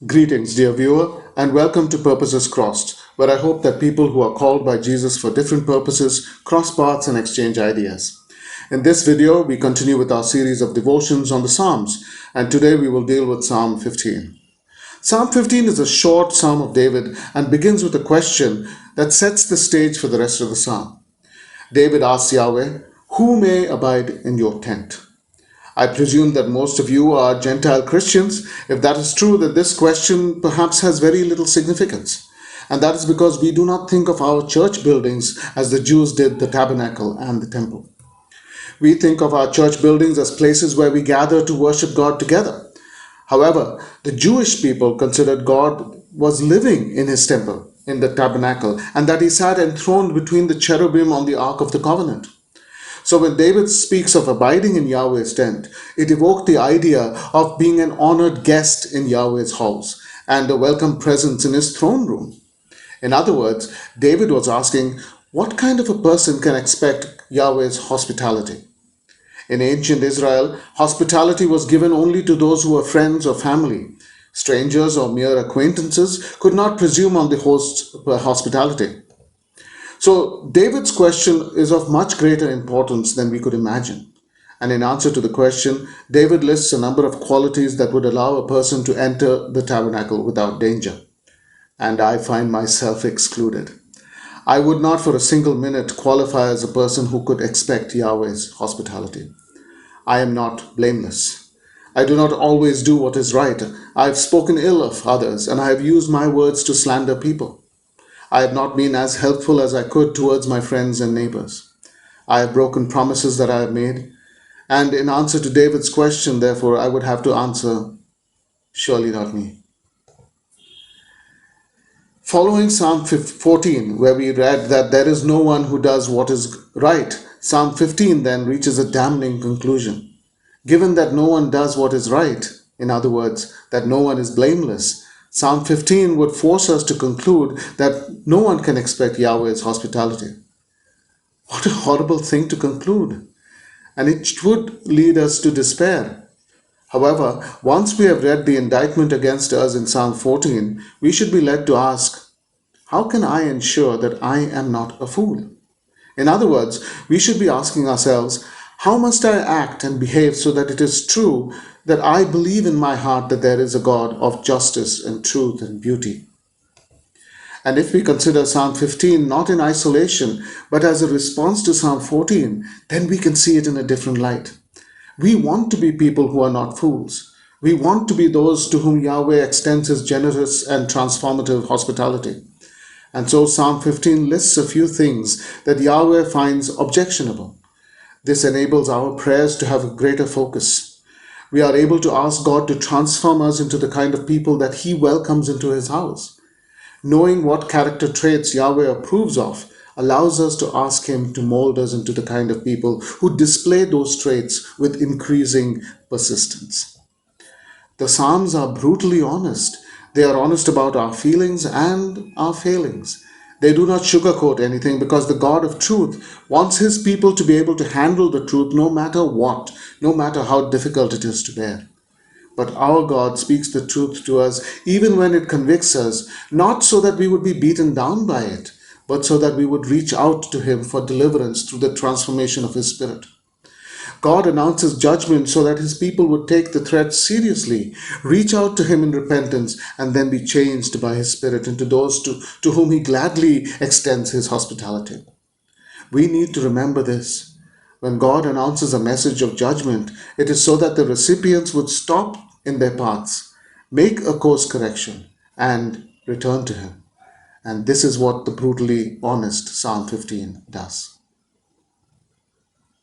Greetings, dear viewer, and welcome to Purposes Crossed, where I hope that people who are called by Jesus for different purposes cross paths and exchange ideas. In this video, we continue with our series of devotions on the Psalms, and today we will deal with Psalm 15. Psalm 15 is a short psalm of David and begins with a question that sets the stage for the rest of the psalm. David asks Yahweh, "Who may abide in your tent?" I presume that most of you are Gentile Christians. If that is true, then this question perhaps has very little significance. And that is because we do not think of our church buildings as the Jews did the tabernacle and the temple. We think of our church buildings as places where we gather to worship God together. However, the Jewish people considered God was living in his temple, in the tabernacle, and that he sat enthroned between the cherubim on the Ark of the Covenant. So when David speaks of abiding in Yahweh's tent, it evoked the idea of being an honored guest in Yahweh's house and a welcome presence in his throne room. In other words, David was asking, what kind of a person can expect Yahweh's hospitality? In ancient Israel, hospitality was given only to those who were friends or family. Strangers or mere acquaintances could not presume on the host's hospitality. So David's question is of much greater importance than we could imagine. And in answer to the question, David lists a number of qualities that would allow a person to enter the tabernacle without danger. And I find myself excluded. I would not for a single minute qualify as a person who could expect Yahweh's hospitality. I am not blameless. I do not always do what is right. I have spoken ill of others, and I have used my words to slander people. I have not been as helpful as I could towards my friends and neighbors. I have broken promises that I have made. And in answer to David's question, therefore, I would have to answer, surely not me. Following Psalm 14, where we read that there is no one who does what is right, Psalm 15 then reaches a damning conclusion. Given that no one does what is right, in other words, that no one is blameless, Psalm 15 would force us to conclude that no one can expect Yahweh's hospitality. What a horrible thing to conclude. And it would lead us to despair. However, once we have read the indictment against us in Psalm 14, we should be led to ask, how can I ensure that I am not a fool? In other words, we should be asking ourselves, how must I act and behave so that it is true that I believe in my heart that there is a God of justice and truth and beauty? And if we consider Psalm 15 not in isolation, but as a response to Psalm 14, then we can see it in a different light. We want to be people who are not fools. We want to be those to whom Yahweh extends his generous and transformative hospitality. And so Psalm 15 lists a few things that Yahweh finds objectionable. This enables our prayers to have a greater focus. We are able to ask God to transform us into the kind of people that he welcomes into his house. Knowing what character traits Yahweh approves of allows us to ask him to mold us into the kind of people who display those traits with increasing persistence. The Psalms are brutally honest. They are honest about our feelings and our failings. They do not sugarcoat anything because the God of truth wants his people to be able to handle the truth no matter what, no matter how difficult it is to bear. But our God speaks the truth to us even when it convicts us, not so that we would be beaten down by it, but so that we would reach out to him for deliverance through the transformation of his Spirit. God announces judgment so that his people would take the threat seriously, reach out to him in repentance, and then be changed by his Spirit into those to whom he gladly extends his hospitality. We need to remember this. When God announces a message of judgment, it is so that the recipients would stop in their paths, make a course correction, and return to him. And this is what the brutally honest Psalm 15 does.